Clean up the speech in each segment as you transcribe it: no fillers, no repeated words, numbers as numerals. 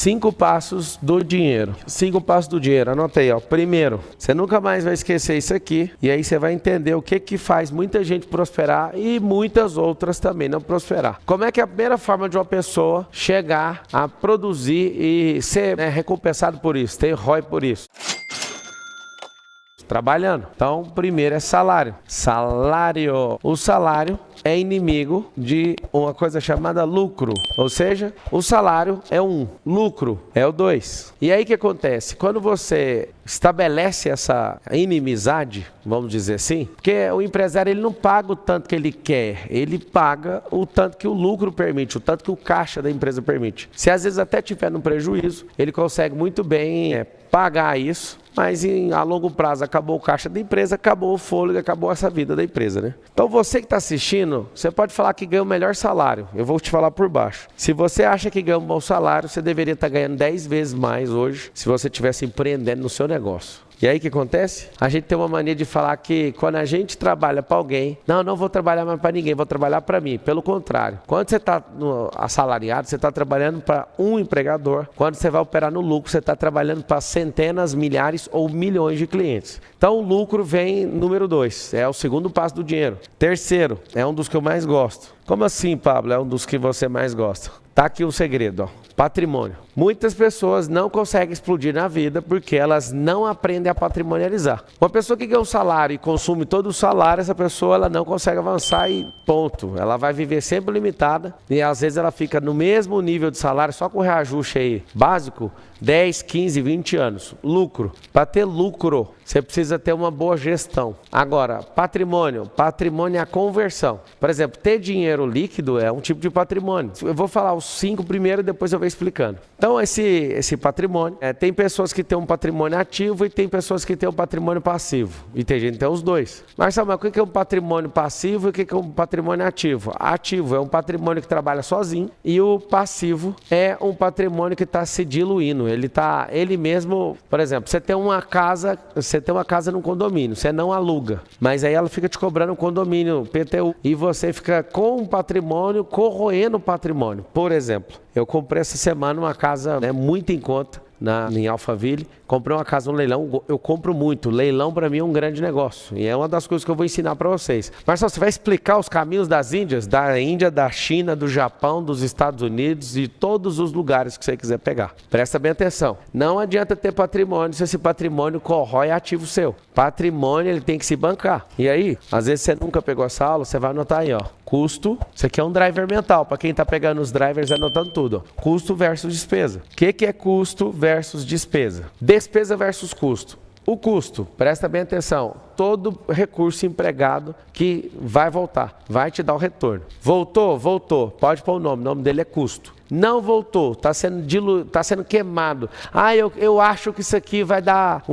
5 passos do dinheiro. 5 passos do dinheiro, anota aí, ó. Primeiro, você nunca mais vai esquecer isso aqui, e aí você vai entender o que que faz muita gente prosperar e muitas outras também não prosperar. Como é que é a primeira forma de uma pessoa chegar a produzir e ser recompensado por isso, ter ROI por isso? Trabalhando. Então, primeiro é salário. Salário. O salário é inimigo de uma coisa chamada lucro. Ou seja, o salário é 1, lucro é o 2. E aí o que acontece? Quando você estabelece essa inimizade, vamos dizer assim, porque o empresário ele não paga o tanto que ele quer, ele paga o tanto que o lucro permite, o tanto que o caixa da empresa permite. Se às vezes até tiver no prejuízo, ele consegue muito bem pagar isso, mas a longo prazo acabou o caixa da empresa, acabou o fôlego, acabou essa vida da empresa, né? Então você que está assistindo, você pode falar que ganha o melhor salário, eu vou te falar por baixo. Se você acha que ganha um bom salário, você deveria estar ganhando 10 vezes mais hoje, se você estivesse empreendendo no seu negócio. E aí o que acontece? A gente tem uma mania de falar que quando a gente trabalha para alguém, não vou trabalhar mais para ninguém, vou trabalhar para mim. Pelo contrário, quando você está assalariado, você está trabalhando para um empregador. Quando você vai operar no lucro, você está trabalhando para centenas, milhares ou milhões de clientes. Então o lucro vem número 2, é o segundo passo do dinheiro. Terceiro, é um dos que eu mais gosto. Como assim, Pablo? É um dos que você mais gosta. Tá aqui o segredo, ó. Patrimônio. Muitas pessoas não conseguem explodir na vida porque elas não aprendem a patrimonializar. Uma pessoa que ganha um salário e consome todo o salário, essa pessoa ela não consegue avançar e ponto. Ela vai viver sempre limitada e às vezes ela fica no mesmo nível de salário, só com o reajuste aí básico, 10, 15, 20 anos. Lucro. Para ter lucro, você precisa ter uma boa gestão. Agora, patrimônio. Patrimônio é a conversão. Por exemplo, ter dinheiro líquido é um tipo de patrimônio. Eu vou falar os 5 primeiro e depois eu vou explicando. Então, esse patrimônio, tem pessoas que têm um patrimônio ativo e tem pessoas que têm um patrimônio passivo. E tem gente que tem os dois. Mas sabe, o que é um patrimônio passivo e o que é um patrimônio ativo? Ativo é um patrimônio que trabalha sozinho e o passivo é um patrimônio que está se diluindo. Ele mesmo, por exemplo, você tem uma casa num condomínio, você não aluga, mas aí ela fica te cobrando um condomínio, PTU, e você fica com um patrimônio, corroendo o patrimônio. Por exemplo, eu comprei essa semana uma casa muito em conta em Alphaville, comprei uma casa no leilão, eu compro muito, leilão para mim é um grande negócio, e é uma das coisas que eu vou ensinar para vocês. Marcelo, você vai explicar os caminhos das Índias, da Índia, da China, do Japão, dos Estados Unidos e todos os lugares que você quiser pegar. Presta bem atenção, não adianta ter patrimônio se esse patrimônio corrói ativo seu. Patrimônio ele tem que se bancar, e aí, às vezes você nunca pegou essa aula, você vai anotar aí, ó, custo, isso aqui é um driver mental, para quem está pegando os drivers anotando tudo, ó. Custo versus despesa. O que é custo versus despesa? Despesa versus custo. O custo, presta bem atenção, todo recurso empregado que vai voltar, vai te dar o retorno. Voltou, pode pôr o nome dele é custo. Não voltou, está sendo queimado. Eu acho que isso aqui vai dar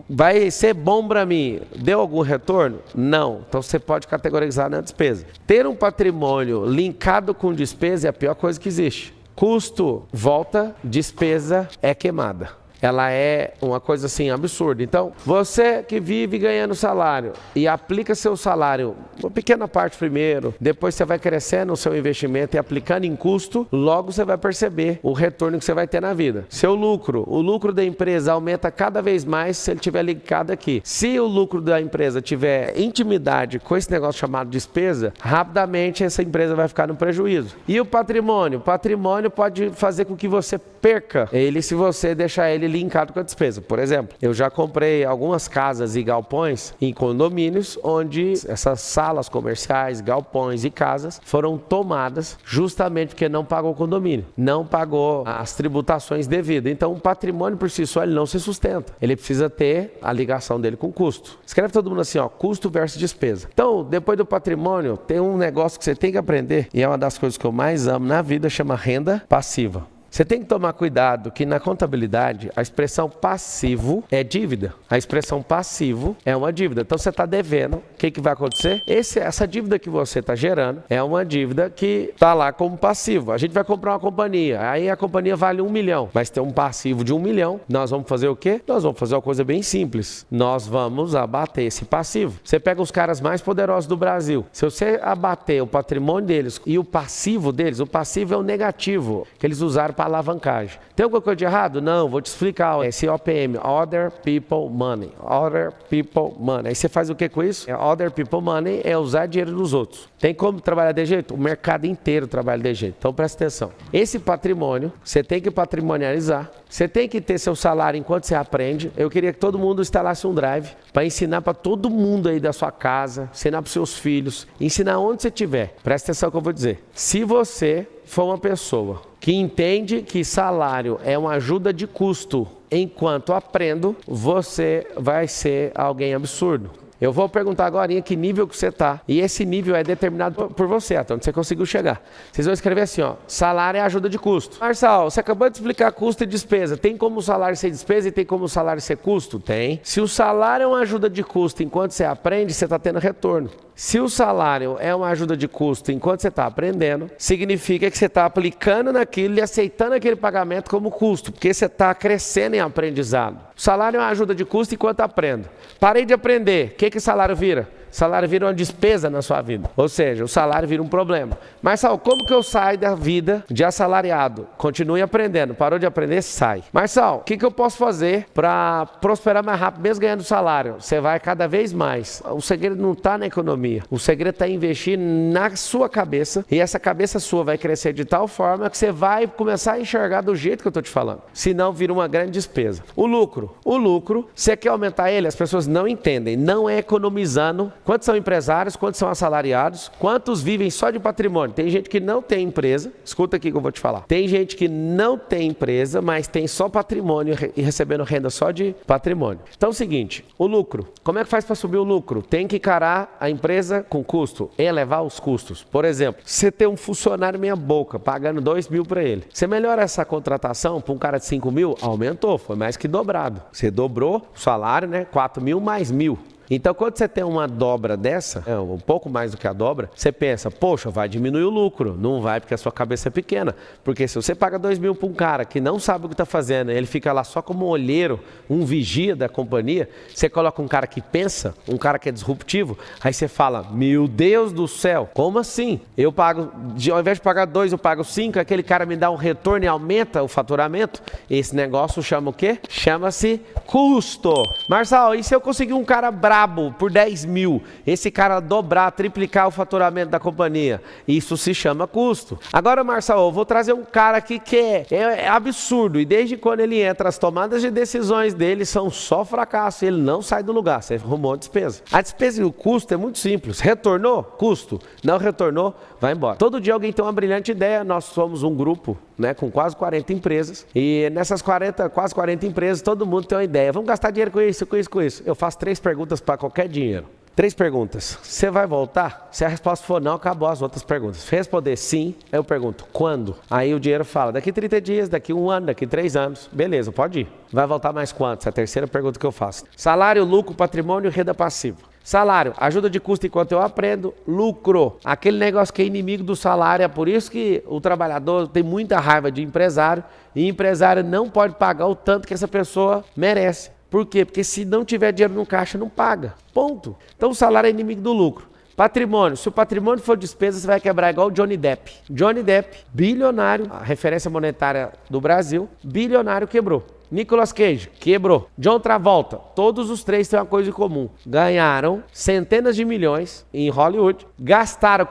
vai ser bom para mim. Deu algum retorno? Não. Então você pode categorizar na despesa. Ter um patrimônio linkado com despesa é a pior coisa que existe. Custo volta, despesa é queimada. Ela é uma coisa assim absurda. Então, você que vive ganhando salário e aplica seu salário, uma pequena parte primeiro, depois você vai crescendo o seu investimento e aplicando em custo, logo você vai perceber o retorno que você vai ter na vida. Seu lucro, o lucro da empresa aumenta cada vez mais se ele estiver linkado aqui. Se o lucro da empresa tiver intimidade com esse negócio chamado despesa, rapidamente essa empresa vai ficar no prejuízo. E o patrimônio? O patrimônio pode fazer com que você perca ele se você deixar ele linkado com a despesa. Por exemplo, eu já comprei algumas casas e galpões em condomínios onde essas salas comerciais, galpões e casas foram tomadas justamente porque não pagou o condomínio, não pagou as tributações devidas. Então o patrimônio por si só ele não se sustenta. Ele precisa ter a ligação dele com o custo. Escreve todo mundo assim, ó, custo versus despesa. Então, depois do patrimônio, tem um negócio que você tem que aprender e é uma das coisas que eu mais amo na vida, chama renda passiva. Você tem que tomar cuidado que na contabilidade a expressão passivo é dívida. A expressão passivo é uma dívida. Então você está devendo, o que vai acontecer? Essa dívida que você está gerando é uma dívida que está lá como passivo. A gente vai comprar uma companhia, aí a companhia vale 1 milhão, mas tem um passivo de 1 milhão. Nós vamos fazer o quê? Nós vamos fazer uma coisa bem simples. Nós vamos abater esse passivo. Você pega os caras mais poderosos do Brasil. Se você abater o patrimônio deles e o passivo deles, o passivo é o negativo que eles usaram para para alavancagem. Tem alguma coisa de errado? Não, vou te explicar. Esse OPM, Other People Money. Other People Money. Aí você faz o que com isso? Other People Money é usar dinheiro dos outros. Tem como trabalhar de jeito? O mercado inteiro trabalha de jeito. Então presta atenção. Esse patrimônio, você tem que patrimonializar. Você tem que ter seu salário enquanto você aprende. Eu queria que todo mundo instalasse um drive para ensinar para todo mundo aí da sua casa, ensinar para os seus filhos, ensinar onde você estiver. Presta atenção no que eu vou dizer. Se você for uma pessoa que entende que salário é uma ajuda de custo enquanto aprendo, você vai ser alguém absurdo. Eu vou perguntar agora em que nível que você está. E esse nível é determinado por você, até onde você conseguiu chegar. Vocês vão escrever assim, ó, salário é ajuda de custo. Marçal, você acabou de explicar custo e despesa. Tem como o salário ser despesa e tem como o salário ser custo? Tem. Se o salário é uma ajuda de custo enquanto você aprende, você está tendo retorno. Se o salário é uma ajuda de custo enquanto você está aprendendo, significa que você está aplicando naquilo e aceitando aquele pagamento como custo, porque você está crescendo em aprendizado. O salário é uma ajuda de custo enquanto aprendo. Parei de aprender, o que o salário vira? O salário vira uma despesa na sua vida. Ou seja, o salário vira um problema. Marçal, como que eu saio da vida de assalariado? Continue aprendendo. Parou de aprender, sai. Marçal, o que eu posso fazer para prosperar mais rápido, mesmo ganhando salário? Você vai cada vez mais. O segredo não está na economia. O segredo está em investir na sua cabeça. E essa cabeça sua vai crescer de tal forma que você vai começar a enxergar do jeito que eu estou te falando. Senão vira uma grande despesa. O lucro, você quer aumentar ele? As pessoas não entendem. Não é economizando. Quantos são empresários? Quantos são assalariados? Quantos vivem só de patrimônio? Tem gente que não tem empresa. Escuta aqui que eu vou te falar. Tem gente que não tem empresa, mas tem só patrimônio e recebendo renda só de patrimônio. Então é o seguinte, o lucro. Como é que faz para subir o lucro? Tem que encarar a empresa com custo, elevar os custos. Por exemplo, você tem um funcionário meia boca, pagando 2 mil para ele. Você melhora essa contratação para um cara de 5 mil? Aumentou, foi mais que dobrado. Você dobrou o salário, né? 4 mil mais 1.000. Então, quando você tem uma dobra dessa, um pouco mais do que a dobra, você pensa, poxa, vai diminuir o lucro. Não vai, porque a sua cabeça é pequena. Porque se você paga 2 mil para um cara que não sabe o que está fazendo, ele fica lá só como um olheiro, um vigia da companhia, você coloca um cara que pensa, um cara que é disruptivo, aí você fala, meu Deus do céu, como assim? Eu pago, ao invés de pagar 2, eu pago 5, aquele cara me dá um retorno e aumenta o faturamento. Esse negócio chama o quê? Chama-se custo. Marçal, e se eu conseguir um cara brabo por 10 mil, esse cara dobrar, triplicar o faturamento da companhia? Isso se chama custo. Agora, Marçal, eu vou trazer um cara aqui que é absurdo, e desde quando ele entra, as tomadas de decisões dele são só fracasso, ele não sai do lugar, você arrumou a despesa. A despesa e o custo é muito simples. Retornou? Custo. Não retornou? Vai embora. Todo dia alguém tem uma brilhante ideia. Nós somos um grupo, né, com quase 40 empresas, e nessas quase 40 empresas, todo mundo tem uma ideia. Vamos gastar dinheiro com isso, com isso, com isso. Eu faço 3 perguntas para qualquer dinheiro. 3 perguntas. Você vai voltar? Se a resposta for não, acabou as outras perguntas. Se responder sim, eu pergunto, quando? Aí o dinheiro fala, daqui 30 dias, daqui 1 ano, daqui 3 anos. Beleza, pode ir. Vai voltar mais quanto? Essa é a terceira pergunta que eu faço. Salário, lucro, patrimônio, renda passiva. Salário, ajuda de custo enquanto eu aprendo. Lucro, aquele negócio que é inimigo do salário. É por isso que o trabalhador tem muita raiva de empresário, e empresário não pode pagar o tanto que essa pessoa merece. Por quê? Porque se não tiver dinheiro no caixa, não paga. Ponto. Então o salário é inimigo do lucro. Patrimônio. Se o patrimônio for despesa, você vai quebrar igual o Johnny Depp. Johnny Depp, bilionário, a referência monetária do Brasil, bilionário, quebrou. Nicolas Cage, quebrou. John Travolta, todos os 3 têm uma coisa em comum. Ganharam centenas de milhões em Hollywood, gastaram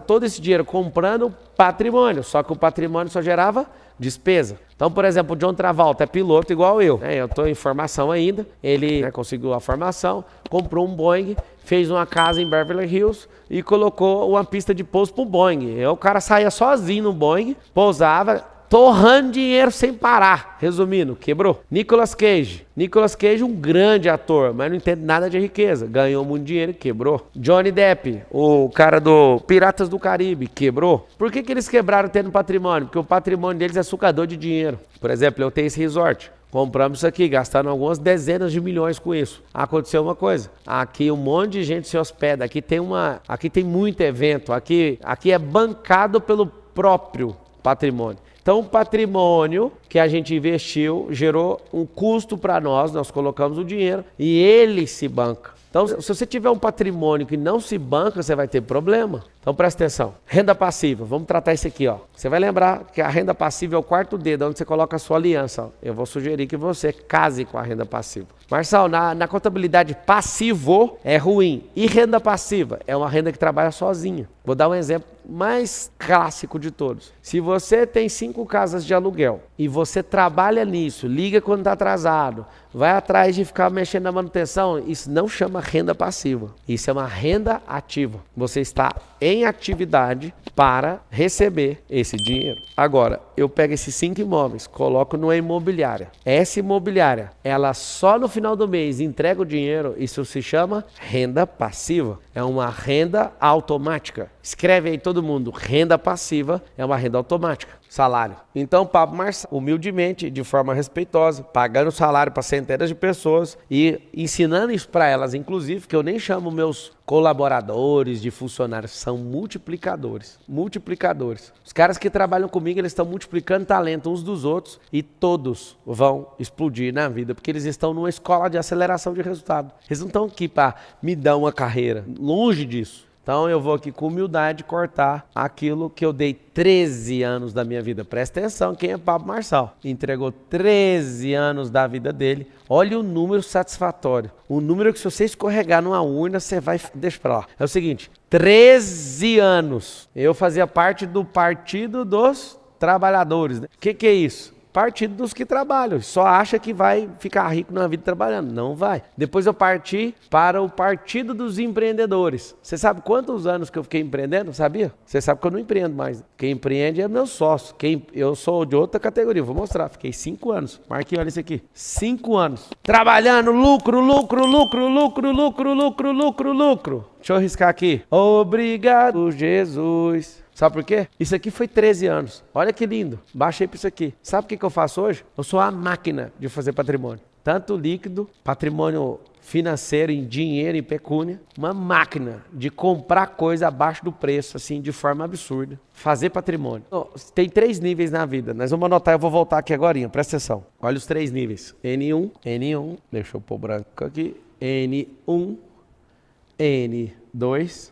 todo esse dinheiro comprando patrimônio, só que o patrimônio só gerava despesa. Então, por exemplo, o John Travolta é piloto igual eu. Eu estou em formação ainda, ele conseguiu a formação, comprou um Boeing, fez uma casa em Beverly Hills e colocou uma pista de pouso pro Boeing. O cara saía sozinho no Boeing, pousava, torrando dinheiro sem parar. Resumindo, quebrou. Nicolas Cage, um grande ator, mas não entende nada de riqueza. Ganhou muito dinheiro e quebrou. Johnny Depp, o cara do Piratas do Caribe, quebrou. Por que eles quebraram tendo patrimônio? Porque o patrimônio deles é sucador de dinheiro. Por exemplo, eu tenho esse resort. Compramos isso aqui, gastando algumas dezenas de milhões com isso. Aconteceu uma coisa. Aqui um monte de gente se hospeda. Aqui tem muito evento. Aqui é bancado pelo próprio patrimônio. Então, o patrimônio que a gente investiu gerou um custo para nós colocamos o dinheiro e ele se banca. Então, se você tiver um patrimônio que não se banca, você vai ter problema. Então, Então presta atenção. Renda passiva, vamos tratar isso aqui, ó. Você vai lembrar que a renda passiva é o quarto dedo, onde você coloca a sua aliança. Ó. Eu vou sugerir que você case com a renda passiva. Marçal, na contabilidade, passivo é ruim. E renda passiva é uma renda que trabalha sozinha. Vou dar um exemplo mais clássico de todos. Se você tem 5 casas de aluguel e você trabalha nisso, liga quando está atrasado, vai atrás de ficar mexendo na manutenção, isso não chama renda passiva. Isso é uma renda ativa. Você está em atividade para receber esse dinheiro. Agora, eu pego esses 5 imóveis, coloco numa imobiliária. Essa imobiliária, ela só no final do mês entrega o dinheiro, isso se chama renda passiva. É uma renda automática. Escreve aí todo mundo, renda passiva é uma renda automática. Salário. Então, Pablo Marçal, humildemente, de forma respeitosa, pagando salário para centenas de pessoas e ensinando isso para elas, inclusive, que eu nem chamo meus colaboradores de funcionários, são multiplicadores. Multiplicadores. Os caras que trabalham comigo, eles estão multiplicando talento uns dos outros e todos vão explodir na vida, porque eles estão numa escola de aceleração de resultado. Eles não estão aqui para me dar uma carreira, longe disso. Então eu vou aqui com humildade cortar aquilo que eu dei 13 anos da minha vida. Presta atenção, quem é Pablo Marçal? Entregou 13 anos da vida dele. Olha o número satisfatório. O número que se você escorregar numa urna, você vai... Deixa pra lá. É o seguinte, 13 anos. Eu fazia parte do Partido dos Trabalhadores. O que é isso? Partido dos que trabalham, só acha que vai ficar rico na vida trabalhando, não vai. Depois eu parti para o Partido dos Empreendedores. Você sabe quantos anos que eu fiquei empreendendo? Sabia? Você sabe que eu não empreendo mais. Quem empreende é meu sócio. Eu sou de outra categoria, vou mostrar. Fiquei 5 anos. Marquinhos, olha isso aqui. 5 anos. Trabalhando, lucro. Deixa eu riscar aqui. Obrigado, Jesus. Sabe por quê? Isso aqui foi 13 anos. Olha que lindo. Baixei para isso aqui. Sabe o que eu faço hoje? Eu sou a máquina de fazer patrimônio. Tanto líquido, patrimônio financeiro, em dinheiro, em pecúnia. Uma máquina de comprar coisa abaixo do preço, assim, de forma absurda. Fazer patrimônio. Tem 3 níveis na vida. Nós vamos anotar, eu vou voltar aqui agora. Presta atenção. Olha os 3 níveis. N1. Deixa eu pôr branco aqui. N1, N2...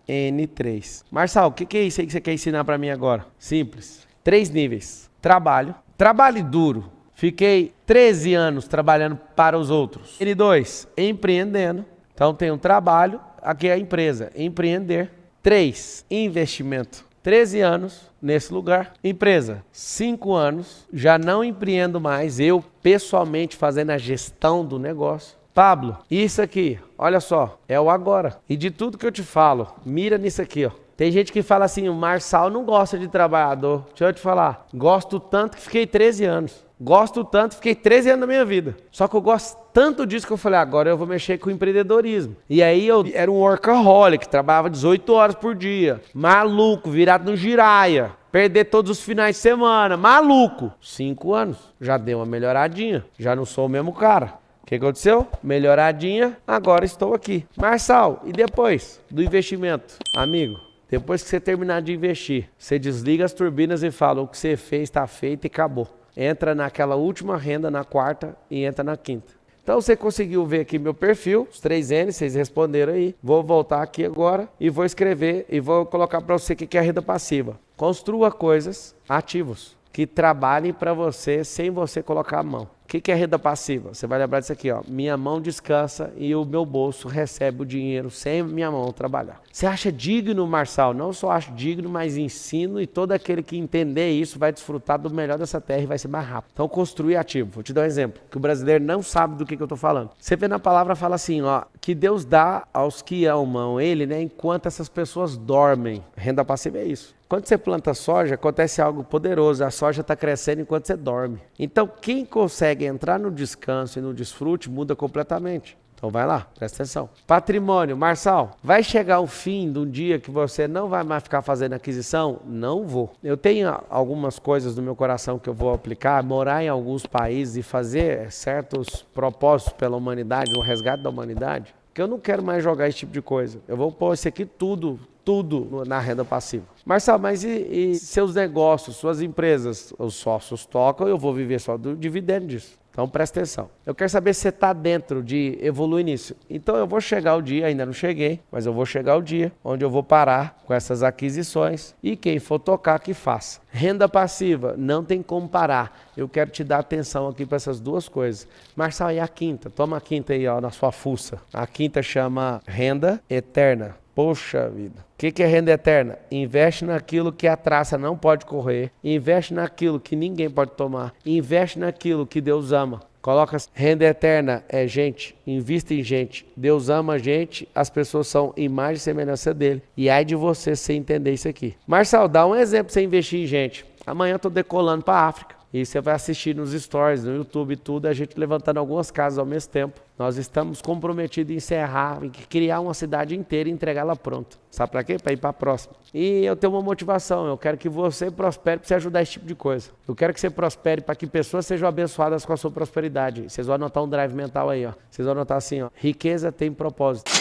N3. Marçal, o que é isso aí que você quer ensinar para mim agora? Simples. 3 níveis. Trabalho. Trabalho duro. Fiquei 13 anos trabalhando para os outros. N2, empreendendo. Então tem um trabalho, aqui é a empresa. Empreender. 3, investimento. 13 anos nesse lugar. Empresa, 5 anos. Já não empreendo mais. Eu, pessoalmente, fazendo a gestão do negócio. Pablo, isso aqui, olha só, é o agora. E de tudo que eu te falo, mira nisso aqui, ó. Tem gente que fala assim, o Marçal não gosta de trabalhador. Deixa eu te falar, gosto tanto que fiquei 13 anos. Gosto tanto, fiquei 13 anos da minha vida. Só que eu gosto tanto disso que eu falei, agora eu vou mexer com empreendedorismo. E aí eu era um workaholic, trabalhava 18 horas por dia. Maluco, virado no giraia. Perder todos os finais de semana, maluco. 5 anos, já deu uma melhoradinha. Já não sou o mesmo cara. O que aconteceu? Melhoradinha, agora estou aqui. Marçal, e depois do investimento? Amigo, depois que você terminar de investir, você desliga as turbinas e fala, o que você fez está feito e acabou. Entra naquela última renda, na quarta e entra na quinta. Então você conseguiu ver aqui meu perfil, os 3 N, vocês responderam aí. Vou voltar aqui agora e vou escrever e vou colocar para você o que é a renda passiva. Construa coisas, ativos, que trabalhem para você sem você colocar a mão. O que é renda passiva? Você vai lembrar disso aqui, ó. Minha mão descansa e o meu bolso recebe o dinheiro sem minha mão trabalhar. Você acha digno, Marçal? Não só acho digno, mas ensino e todo aquele que entender isso vai desfrutar do melhor dessa terra e vai ser mais rápido. Então, construir ativo. Vou te dar um exemplo, que o brasileiro não sabe do que eu estou falando. Você vê na palavra, fala assim, ó, que Deus dá aos que amam Ele, né, enquanto essas pessoas dormem. Renda passiva é isso. Quando você planta soja, acontece algo poderoso. A soja está crescendo enquanto você dorme. Então, quem consegue entrar no descanso e no desfrute, muda completamente. Então, vai lá, presta atenção. Patrimônio, Marçal, vai chegar o fim de um dia que você não vai mais ficar fazendo aquisição? Não vou. Eu tenho algumas coisas no meu coração que eu vou aplicar, morar em alguns países e fazer certos propósitos pela humanidade, no resgate da humanidade. Que eu não quero mais jogar esse tipo de coisa. Eu vou pôr isso aqui tudo tudo na renda passiva. Marcelo, mas e seus negócios, suas empresas, os sócios tocam, eu vou viver só do dividendo disso. Então presta atenção. Eu quero saber se você está dentro de evoluir nisso. Então eu vou chegar o dia, ainda não cheguei, mas eu vou chegar o dia onde eu vou parar com essas aquisições e quem for tocar que faça. Renda passiva, não tem como parar. Eu quero te dar atenção aqui para essas duas coisas. Marcelo, e a quinta? Toma a quinta aí, ó, na sua fuça. A quinta chama renda eterna. Poxa vida. O que é renda eterna? Investe naquilo que a traça não pode correr. Investe naquilo que ninguém pode tomar. Investe naquilo que Deus ama. Coloca renda eterna é gente, invista em gente. Deus ama a gente, as pessoas são imagem e semelhança dele. E ai de você sem entender isso aqui. Marcelo, dá um exemplo para você investir em gente. Amanhã eu estou decolando para a África. E você vai assistir nos stories, no YouTube e tudo, a gente levantando algumas casas ao mesmo tempo. Nós estamos comprometidos em encerrar, em criar uma cidade inteira e entregá-la pronta. Sabe para quê? Para ir para a próxima. E eu tenho uma motivação, eu quero que você prospere para você ajudar esse tipo de coisa. Eu quero que você prospere para que pessoas sejam abençoadas com a sua prosperidade. Vocês vão anotar um drive mental aí, ó. Vocês vão anotar assim, ó. Riqueza tem propósito.